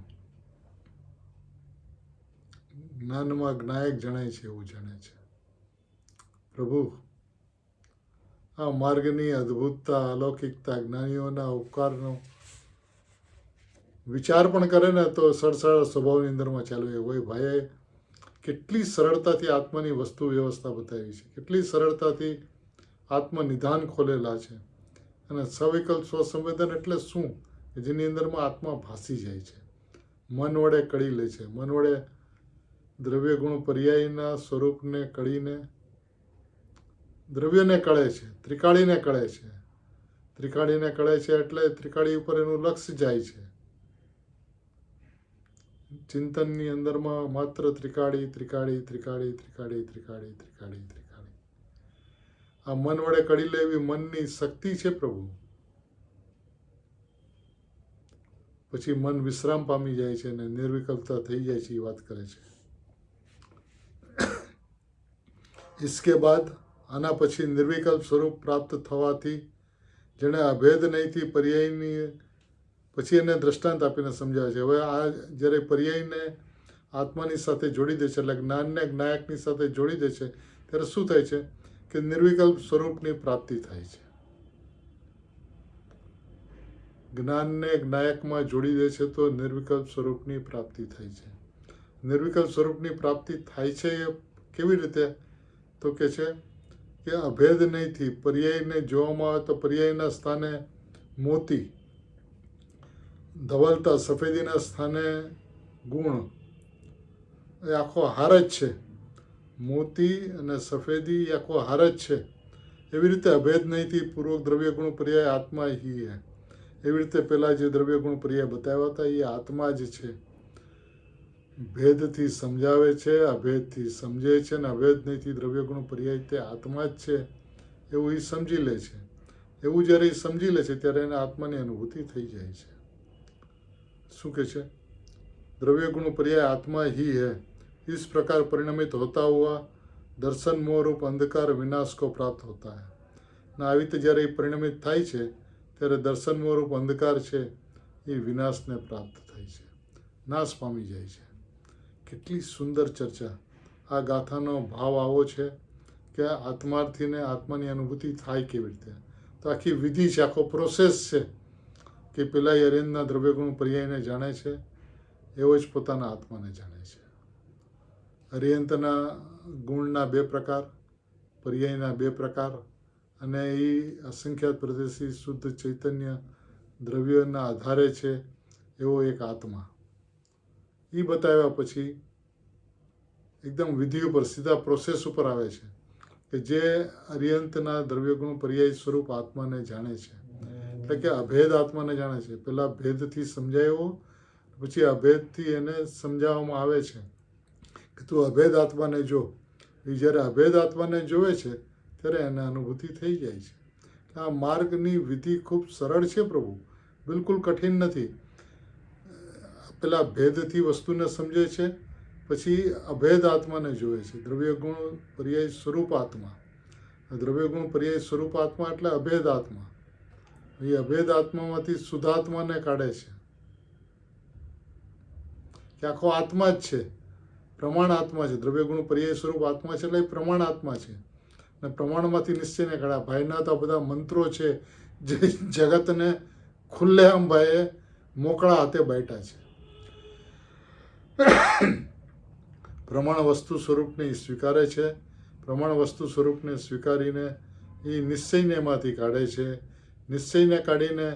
જ્ઞાનમાં જ્ઞાયક જણાય છે એવું જાણે છે. પ્રભુ, આ માર્ગની અદ્ભુતતા, અલૌકિકતા, જ્ઞાનીઓના ઉપકારનો વિચાર પણ કરે ને તો સરળ સ્વભાવની અંદરમાં ચાલુ હોય. ભાઈએ કેટલી સરળતાથી આત્માની વસ્તુ વ્યવસ્થા બતાવી છે, કેટલી સરળતાથી આત્મનિધાન ખોલેલા છે. અને સવિકલ્પ સ્વસંવેદન એટલે શું? કે જેની અંદરમાં આત્મા ભાસી જાય છે, મન વડે કળી લે છે, મન વડે દ્રવ્ય ગુણ પર્યાયના સ્વરૂપને કળીને દ્રવ્યને કળે છે, ત્રિકાળીને કળે છે. ત્રિકાળીને કળે છે એટલે ત્રિકાળી ઉપર એનું લક્ષ્ય જાય છે. ચિંતનની અંદરમાં માત્ર ત્રિકાળી ત્રિકાળી ત્રિકાળી ત્રિકાળી ત્રિકાળી ત્રિકાળી ત્રિકાળી. આ મન વડે કળી લેવી મનની શક્તિ છે પ્રભુ. પછી મન વિશ્રામ પામી જાય છે અને નિર્વિકલ્પતા થઈ જાય છે, એ વાત કરે છે. इसके बाद આના પછી નિર્વિકલ્પ સ્વરૂપ પ્રાપ્ત થવાથી જેણે અભેદ નહીંથી પર્યાયની પછી એને દ્રષ્ટાંત આપીને સમજાવે છે. હવે આ જ્યારે પર્યાયને આત્માની સાથે જોડી દે છે, એટલે જ્ઞાનને જ્ઞાયકની સાથે જોડી દે છે, ત્યારે શું થાય છે કે નિર્વિકલ્પ સ્વરૂપની પ્રાપ્તિ થાય છે. જ્ઞાનને જ્ઞાયકમાં જોડી દે છે તો નિર્વિકલ્પ સ્વરૂપની પ્રાપ્તિ થાય છે. નિર્વિકલ્પ સ્વરૂપની પ્રાપ્તિ થાય છે એ કેવી રીતે? તો કે છે કે અભેદ નહીંથી પર્યાયને જોવામાં આવે તો પર્યાયના સ્થાને મોતી, ધવલતા સફેદીના સ્થાને ગુણ, એ આખો હાર જ છે. મોતી અને સફેદી એ આખો હાર જ છે. એવી રીતે અભેદ નહીંથી પૂર્વક દ્રવ્ય ગુણ પર્યાય આત્મા હી હે. એવી રીતે પહેલાં જે દ્રવ્ય ગુણ પર્યાય બતાવ્યા હતા એ આત્મા જ છે. ભેદથી સમજાવે છે, અભેદથી સમજે છે, અને અભેદ નહીંથી દ્રવ્ય ગુણ પર્યાય તે આત્મા જ છે એવું એ સમજી લે છે. એવું જ્યારે એ સમજી લે છે ત્યારે એને આત્માની અનુભૂતિ થઈ જાય છે. શું કહે છે? द्रव्य गुण पर्याय आत्मा ही है. इस प्रकार परिणमित होता हुआ दर्शन मोह रूप अंधकार विनाश को प्राप्त होता है. ને આવી રીતે જ્યારે એ પરિણમિત થાય છે ત્યારે દર્શન મોહ રૂપ અંધકાર છે એ વિનાશને પ્રાપ્ત થાય છે, નાશ પામી જાય છે. કેટલી સુંદર ચર્ચા! આ ગાથાનો ભાવ આવો છે કે આત્માર્થીને આત્માની અનુભૂતિ થાય કેવી રીતે. તો આખી વિધિ છે, આખો પ્રોસેસ છે કે પેલા અરિહંતના દ્રવ્ય ગુણ પર્યાયને જાણે છે એવો જ પોતાના આત્માને જાણે છે. અરિહંતના ગુણના 2 પ્રકાર, પર્યાયના 2 પ્રકાર, અને એ અસંખ્યાત પ્રદેશી શુદ્ધ ચૈતન્ય દ્રવ્યના આધારે છે એવો એક આત્મા. એ બતાવ્યા પછી એકદમ વિધિ ઉપર સીધા પ્રોસેસ ઉપર આવે છે કે જે અરિહંતના દ્રવ્ય ગુણ પર્યાય સ્વરૂપ આત્માને જાણે છે, એટલે કે અભેદ આત્માને જાણે છે. પહેલાં ભેદથી સમજાયો, પછી અભેદથી એને સમજાવવામાં આવે છે કે તું અભેદ આત્માને જો. એ જ્યારે અભેદ આત્માને જોવે છે ત્યારે એને અનુભૂતિ થઈ જાય છે. આ માર્ગની વિધિ ખૂબ સરળ છે પ્રભુ, બિલકુલ કઠિન નથી. પેલા ભેદથી વસ્તુને સમજે છે, પછી અભેદ આત્માને જોવે છે. દ્રવ્ય ગુણ પર્યાય સ્વરૂપ આત્મા, દ્રવ્ય ગુણ પર્યાય સ્વરૂપ આત્મા એટલે અભેદ આત્મા. એ અભેદ આત્મામાંથી શુદ્ધાત્માને કાઢે છે કે આખો આત્મા જ છે, પ્રમાણ આત્મા છે. દ્રવ્ય ગુણ પર્યાય સ્વરૂપ આત્મા છે એટલે એ પ્રમાણ આત્મા છે. અને પ્રમાણમાંથી નિશ્ચયને કાઢ્યા. ભાઈના તો બધા મંત્રો છે જે જગતને ખુલ્લેઆમ ભાઈએ મોકળા હાથે બાંટ્યા છે. પ્રમાણ વસ્તુ સ્વરૂપને સ્વીકારે છે, પ્રમાણ વસ્તુ સ્વરૂપને સ્વીકારીને એ નિશ્ચયને એમાંથી કાઢે છે. નિશ્ચયને કાઢીને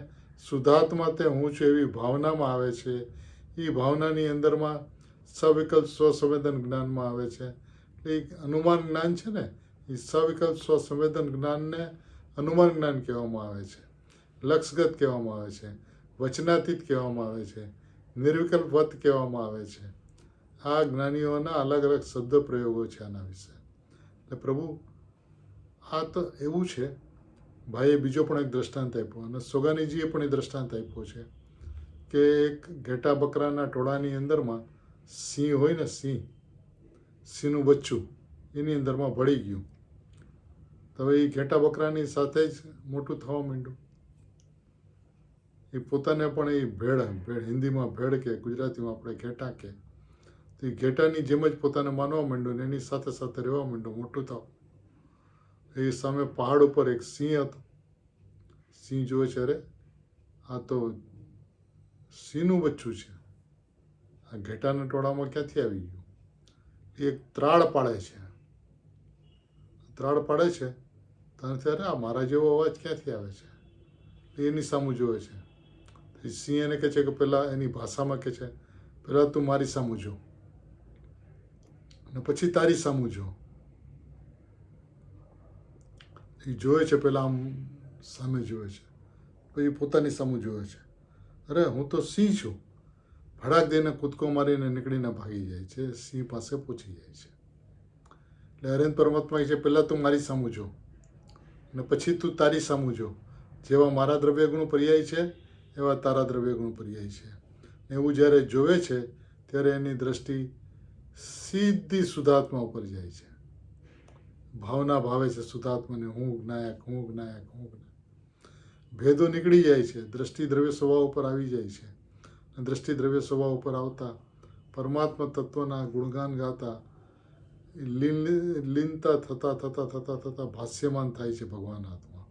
શુદ્ધાત્મા તે હું છું એવી ભાવનામાં આવે છે. એ ભાવનાની અંદરમાં સવિકલ્પ સ્વસંવેદન જ્ઞાનમાં આવે છે. એટલે અનુમાન જ્ઞાન છે ને, એ સવિકલ્પ સ્વસંવેદન જ્ઞાનને અનુમાન જ્ઞાન કહેવામાં આવે છે, લક્ષગત કહેવામાં આવે છે, વચનાતીત કહેવામાં આવે છે, નિર્વિકલ્પવત કહેવામાં આવે છે. આ જ્ઞાનીઓના અલગ અલગ શબ્દ પ્રયોગો છે આના વિશે. એટલે પ્રભુ, આ તો એવું છે. ભાઈએ બીજો પણ એક દ્રષ્ટાંત આપ્યો, અને સોગાનીજીએ પણ એ દ્રષ્ટાંત આપ્યો છે કે એક ઘેટા બકરાના ટોળાની અંદરમાં સિંહ હોય ને, સિંહનું બચ્ચું, એની અંદરમાં ભળી ગયું. તો હવે એ ઘેટા બકરાની સાથે જ મોટું થવા માંડ્યું. એ પોતાને પણ એ ભેળ હિન્દીમાં ભેળ કે ગુજરાતીમાં આપણે ઘેટા કે, તો એ ઘેટાની જેમ જ પોતાને માનવા માંડ્યો ને એની સાથે સાથે રહેવા માંડ્યો, મોટું થાવ. એ સામે પહાડ ઉપર એક સિંહ હતો. સિંહ જોવે છે, અરે આ તો સિંહનું બચ્ચું છે, આ ઘેટાના ટોળામાં ક્યાંથી આવી ગયું. એક ત્રાળ પાડે છે. ત્યારે આ મારા જેવો અવાજ ક્યાંથી આવે છે, એની સામું જોવે છે. સિંહ એને કહે છે કે પહેલાં એની ભાષામાં કહે છે, પહેલાં તું મારી સામું જો અને પછી તારી સામું જો. એ જોવે છે, પહેલાં આમ સામે જોવે છે, પછી પોતાની સામું જોવે છે. અરે હું તો સિંહ છું. ભડાક દઈને કૂદકો મારીને નીકળીને ભાગી જાય છે, સિંહ પાસે પહોંચી જાય છે. એટલે હરેન પરમાત્મા છે, પહેલાં તું મારી સામું જો અને પછી તું તારી સામું જો. જેવા મારા દ્રવ્ય ગુણ પર્યાય છે એવા તારા દ્રવ્ય ગુણ પર્યાય છે. એવું જ્યારે જોવે છે ત્યારે એની દ્રષ્ટિ સીધી શુદ્ધાત્મા ઉપર જાય છે. ભાવના ભાવે છે શુદ્ધાત્માને, હું જ્ઞાયક, હું જ્ઞાયક, હું જ્ઞાયક. ભેદો નીકળી જાય છે, દ્રષ્ટિ દ્રવ્ય સ્વભાવ ઉપર આવી જાય છે. અને દ્રષ્ટિ દ્રવ્ય સ્વભાવ ઉપર આવતા પરમાત્મા તત્વના ગુણગાન ગાતા લીનતા થતા ભાષ્યમાન થાય છે ભગવાન આત્મા.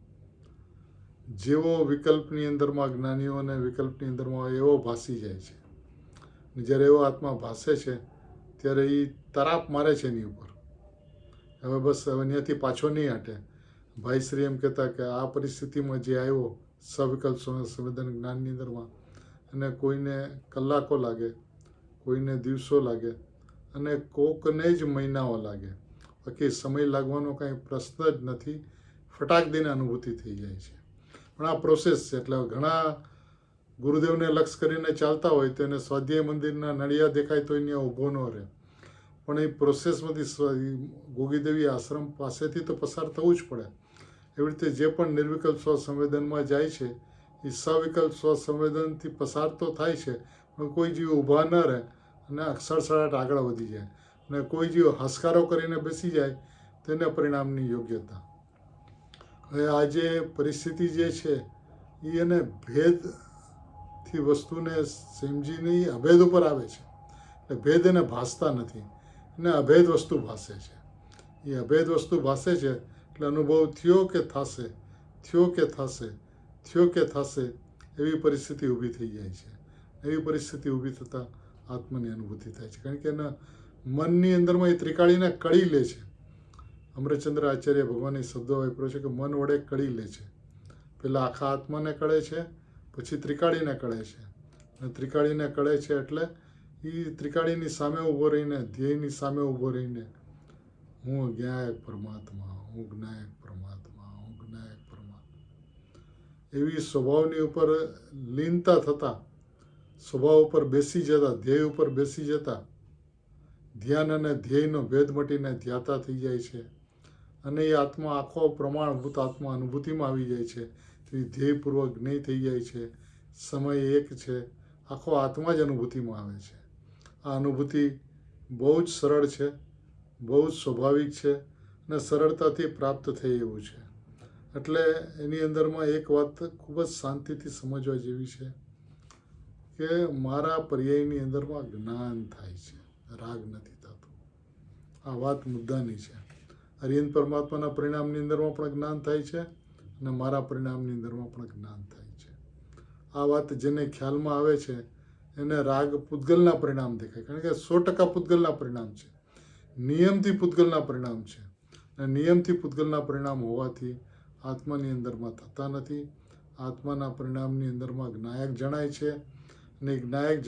જેવો વિકલ્પની અંદરમાં જ્ઞાનીઓને વિકલ્પની અંદરમાં એવો ભાસી જાય છે. જ્યારે એવો આત્મા ભાસે છે ત્યારે એ તરાપ મારે છે એની ઉપર. હવે બસ હવે ત્યાંથી પાછો નહીં હટે. ભાઈ શ્રી એમ કહેતા કે આ પરિસ્થિતિમાં જે આવ્યો સવિકલ્પ સંવેદન જ્ઞાનની અંદરમાં, અને કોઈને કલાકો લાગે, કોઈને દિવસો લાગે અને કોકને જ મહિનાઓ લાગે. બાકી સમય લાગવાનો કાંઈ પ્રશ્ન જ નથી. ફટાક દઈને અનુભૂતિ થઈ જાય છે. પણ આ પ્રોસેસ છે. એટલે ઘણા ગુરુદેવને લક્ષ કરીને ચાલતા હોય તો એને સ્વાધ્યાય મંદિરના નળિયા દેખાય તો એને ઊભો ન રહે. પણ એ પ્રોસેસમાંથી ગોગીદેવી આશ્રમ પાસેથી તો પસાર થવું જ પડે. એવી રીતે જે પણ નિર્વિકલ્પ સ્વ સંવેદનમાં જાય છે એ સવિકલ્પ સ્વ સંવેદનથી પસાર તો થાય છે, પણ કોઈ જીવ ઊભા ન રહે અને સડસડાટ આગળ વધી જાય. અને કોઈ જીવ હસકારો કરીને બેસી જાય તેને પરિણામની યોગ્યતા. હવે આ જે પરિસ્થિતિ જે છે એ એને ભેદથી વસ્તુને સમજીને અભેદ ઉપર આવે છે. એટલે ભેદ એને ભાસતા નથી, એને અભેદ વસ્તુ ભાસે છે. એ અભેદ વસ્તુ ભાસે છે એટલે અનુભવ થયો કે થશે એવી પરિસ્થિતિ ઊભી થઈ જાય છે. એવી પરિસ્થિતિ ઊભી થતાં આત્માની અનુભૂતિ થાય છે. કારણ કે એના મનની અંદરમાં એ ત્રિકાળીને કળી લે છે. અમૃતચંદ્ર આચાર્ય ભગવાને શબ્દો વાપર્યો છે કે મન વડે કળી લે છે. પહેલાં આખા આત્માને કળે છે, પછી ત્રિકાળીને કળે છે. અને ત્રિકાળીને કળે છે એટલે એ ત્રિકાળીની સામે ઊભો રહીને, ધ્યેયની સામે ઊભો રહીને હું જ્ઞાયક પરમાત્મા, હું જ્ઞાયક પરમાત્મા, હું જ્ઞાયક પરમાત્મા, એવી સ્વભાવની ઉપર લીનતા થતાં, સ્વભાવ ઉપર બેસી જતા, ધ્યેય ઉપર બેસી જતા ધ્યાન અને ધ્યેયનો ભેદ મટીને ધ્યાતા થઈ જાય છે. અને એ આત્મા આખો પ્રમાણભૂત આત્મા અનુભૂતિમાં આવી જાય છે. તો એ ધ્યેયપૂર્વક જ્ઞેય થઈ જાય છે. સમય એક છે, આખો આત્મા જ અનુભૂતિમાં આવે છે. આ અનુભૂતિ બહુ જ સરળ છે, બહુ જ સ્વાભાવિક છે અને સરળતાથી પ્રાપ્ત થઈ એવું છે. એટલે એની અંદરમાં એક વાત ખૂબ જ શાંતિથી સમજવા જેવી છે કે મારા પર્યાયની અંદરમાં જ્ઞાન થાય છે, રાગ નથી થતો. આ વાત મુદ્દાની છે. હરિયન પરમાત્માના પરિણામની અંદરમાં પણ જ્ઞાન થાય છે અને મારા પરિણામની અંદરમાં પણ જ્ઞાન થાય છે. આ વાત જેને ખ્યાલમાં આવે છે એને રાગ પૂતગલના પરિણામ દેખાય. કારણ કે 100% પૂતગલના પરિણામ છે, નિયમથી પૂતગલના પરિણામ છે. અને નિયમથી પૂતગલના પરિણામ હોવાથી આત્માની અંદરમાં થતા નથી. આત્માના પરિણામની અંદરમાં જ્ઞાયક જણાય છે અને જ્ઞાયક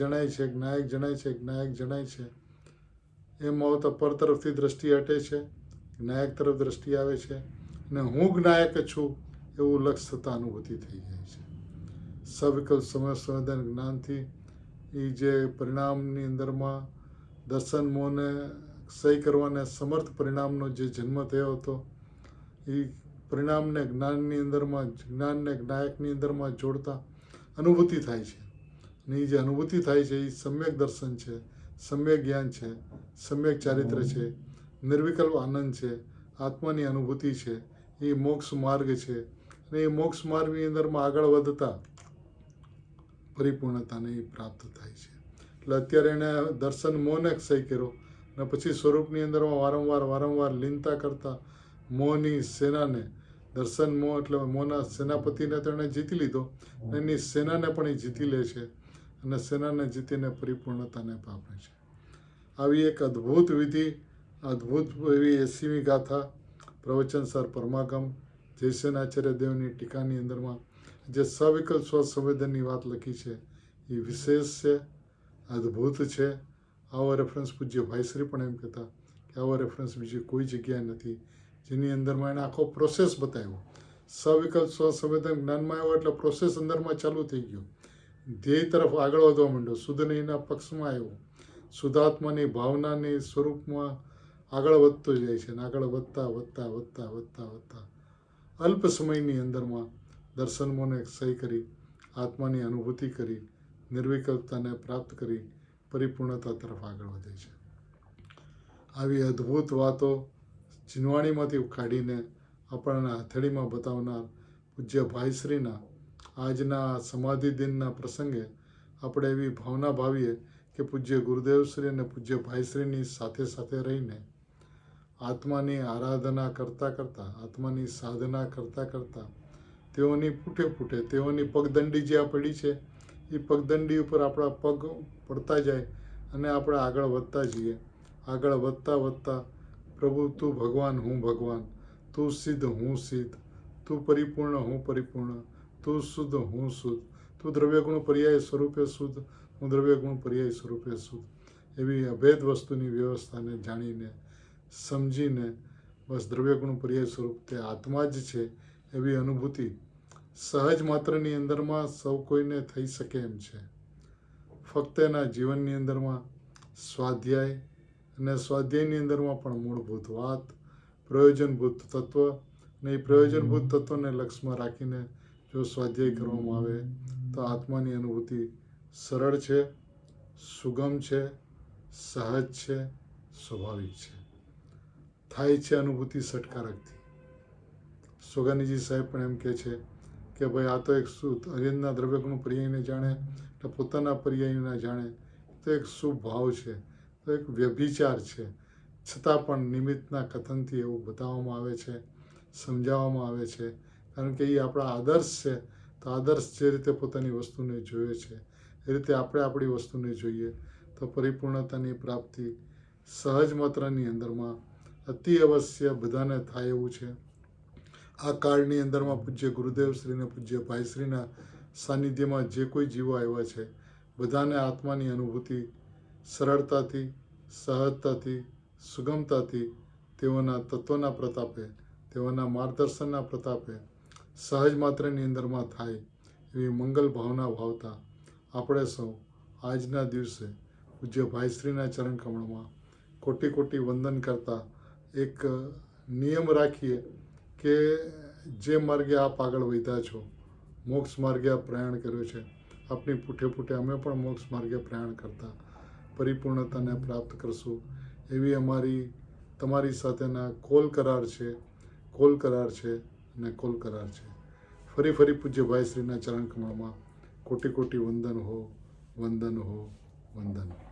જણાય છે. એમ આવતા પર તરફથી દ્રષ્ટિ હટે છે, જ્ઞાયક તરફ દ્રષ્ટિ આવે છે અને હું જ્ઞાયક છું એવું લક્ષ થતાં અનુભૂતિ થઈ જાય છે. સવિકલ્પ સંવેદન જ્ઞાનથી એ જે પરિણામની અંદરમાં દર્શન મોહને ક્ષય કરવાને સમર્થ પરિણામનો જે જન્મ થયો હતો એ પરિણામને જ્ઞાનની અંદરમાં, જ્ઞાનને જ્ઞાયકની અંદરમાં જોડતા અનુભૂતિ થાય છે. અને એ જે અનુભૂતિ થાય છે એ સમ્યક દર્શન છે, સમ્યક જ્ઞાન છે, સમ્યક ચારિત્ર છે. નિર્વિકલ્પ આનંદ છે, આત્માની અનુભૂતિ છે, એ મોક્ષ માર્ગ છે. અને એ મોક્ષ માર્ગની અંદરમાં આગળ વધતા પરિપૂર્ણતાને એ પ્રાપ્ત થાય છે. એટલે અત્યારે એણે દર્શન મોહને ક્ષય કર્યો અને પછી સ્વરૂપની અંદરમાં વારંવાર લીનતા કરતા મોહની સેનાને, દર્શન મોહ એટલે મોહના સેનાપતિને તો એણે જીતી લીધો, એની સેનાને પણ એ જીતી લે છે અને સેનાને જીતીને પરિપૂર્ણતાને પામે છે. આવી એક અદ્ભુત વિધિ, અદ્ભુત એવી 80મી ગાથા પ્રવચનસાર પરમાગમ જયસેનાચાર્ય દેવની ટીકાની અંદરમાં જે સવિકલ્પ સ્વસંવેદનની વાત લખી છે એ વિશેષ છે, અદ્ભુત છે. આવો રેફરન્સ પૂજ્ય ભાઈશ્રી પણ એમ કહેતા કે આવો રેફરન્સ બીજી કોઈ જગ્યાએ નથી, જેની અંદરમાં એને આખો પ્રોસેસ બતાવ્યો. સવિકલ્પ સ્વસંવેદન જ્ઞાનમાં આવ્યો એટલે પ્રોસેસ અંદરમાં ચાલુ થઈ ગયો, ધ્યેય તરફ આગળ વધવા માંડ્યો, શુદ્ધનીના પક્ષમાં આવ્યો, શુદ્ધાત્માની ભાવનાની સ્વરૂપમાં આગળ વધતો જાય છે અને આગળ વધતા અલ્પ સમયની અંદરમાં દર્શન મોહને ક્ષય કરી, આત્માની અનુભૂતિ કરી, નિર્વિકલ્પતાને પ્રાપ્ત કરી પરિપૂર્ણતા તરફ આગળ વધે છે. આવી અદ્ભુત વાતો જીનવાણીમાંથી કાઢીને આપણને હથેળીમાં બતાવનાર પૂજ્ય ભાઈશ્રીના આજના સમાધિ દિનના પ્રસંગે આપણે એવી ભાવના ભાવીએ કે પૂજ્ય ગુરુદેવશ્રી અને પૂજ્ય ભાઈશ્રીની સાથે રહીને આત્માની આરાધના કરતાં આત્માની સાધના કરતાં તેઓની પૂઠે તેઓની પગદંડી જે આ પડી છે એ પગદંડી ઉપર આપણા પગ પડતા જાય અને આપણે આગળ વધતા જઈએ. આગળ વધતા પ્રભુ તું ભગવાન, હું ભગવાન, તું સિદ્ધ, હું સિદ્ધ, તું પરિપૂર્ણ, હું પરિપૂર્ણ, તું શુદ્ધ, હું શુદ્ધ, તું દ્રવ્યગુણ પર્યાય સ્વરૂપે શુદ્ધ, હું દ્રવ્યગુણ પર્યાય સ્વરૂપે શુદ્ધ. એવી અભેદ વસ્તુની વ્યવસ્થાને જાણીને સમજીને બસ દ્રવ્યગુણ પર્યાય સ્વરૂપ તે આત્મા જ છે એવી અનુભૂતિ સહજ માત્રની અંદરમાં સૌ કોઈને થઈ શકે એમ છે. ફક્ત એના જીવનની અંદરમાં સ્વાધ્યાય અને સ્વાધ્યાયની અંદરમાં પણ મૂળભૂત વાત, પ્રયોજનભૂત તત્વ અને એ પ્રયોજનભૂત તત્વને લક્ષ્યમાં રાખીને જો સ્વાધ્યાય કરવામાં આવે તો આત્માની અનુભૂતિ સરળ છે, સુગમ છે, સહજ છે, સ્વાભાવિક છે, થાય છે અનુભૂતિ સટકારકથી. સોગાનીજી સાહેબ પણ એમ કહે છે કે ભાઈ આ તો એક શુદ્ધ અરિંદના દ્રવ્યગુણ પર્યાયને જાણે એટલે પોતાના પર્યાયને જાણે તો એક શુભ ભાવ છે, તો એક વ્યભિચાર છે. છતાં પણ નિમિત્તના કથનથી એવું બતાવવામાં આવે છે, સમજાવવામાં આવે છે, કારણ કે એ આપણા આદર્શ છે. તો આદર્શ જે રીતે પોતાની વસ્તુને જોવે છે એ રીતે આપણે આપણી વસ્તુને જોઈએ તો પરિપૂર્ણતાની પ્રાપ્તિ સહજ માત્રાની અંદરમાં અતિ અવશ્ય બધાને થાય એવું છે. આ કાળની અંદરમાં પૂજ્ય ગુરુદેવશ્રીને પૂજ્ય ભાઈશ્રીના સાનિધ્યમાં જે કોઈ જીવો આવ્યા છે બધાને આત્માની અનુભૂતિ સરળતાથી, સહજતાથી, સુગમતાથી તેઓના તત્વના પ્રતાપે, તેઓના માર્ગદર્શનના પ્રતાપે સહજ માત્રની અંદરમાં થાય એવી મંગલ ભાવના ભાવતા આપણે સૌ આજના દિવસે પૂજ્ય ભાઈશ્રીના ચરણ કમળમાં કોટી વંદન કરતા એક નિયમ રાખીએ કે જે માર્ગે આપ આગળ વધ્યા છો, મોક્ષ માર્ગે આપ પ્રયાણ કર્યો છે, આપની પૂઠે અમે પણ મોક્ષ માર્ગે પ્રયાણ કરતા પરિપૂર્ણતાને પ્રાપ્ત કરશું એવી અમારી તમારી સાથેના કોલ કરાર છે. ફરી પૂજ્ય ભાઈશ્રીના ચરણ કમળમાં કોટી વંદન હો.